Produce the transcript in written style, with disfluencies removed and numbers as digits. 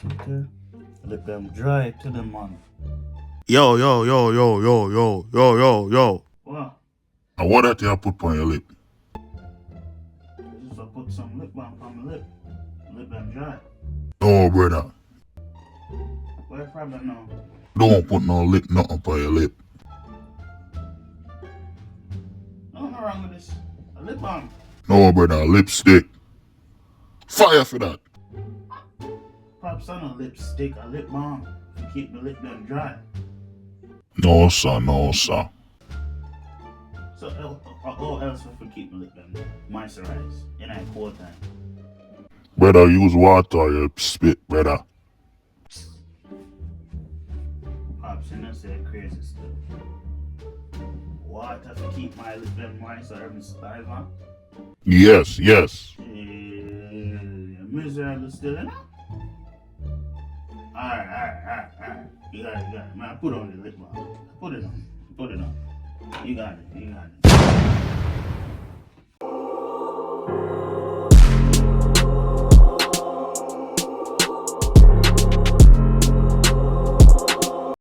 Okay. Let them dry to the man. Yo, yo, yo, yo, yo, yo, yo, yo, yo. What? And what that you put on your lip? Just put some lip balm on my lip. Let them dry. No, brother. What problem now? Don't put no lip nothing on your lip. Nothing wrong with this. A lip balm. No, brother. Lipstick. Fire for that. Pops on a lipstick, a lip balm to keep the lip them dry. No, sir. No, sir. So, all else if we keep the lip them moisturized in a cold time. Brother, use water or you spit, brother. Pops, you know, say crazy stuff. Water to keep my lip them moist or every saliva. Yes, yes. Miserable still, you know? Alright. You got it. Man, put on the lip balm. Put it on. You got it.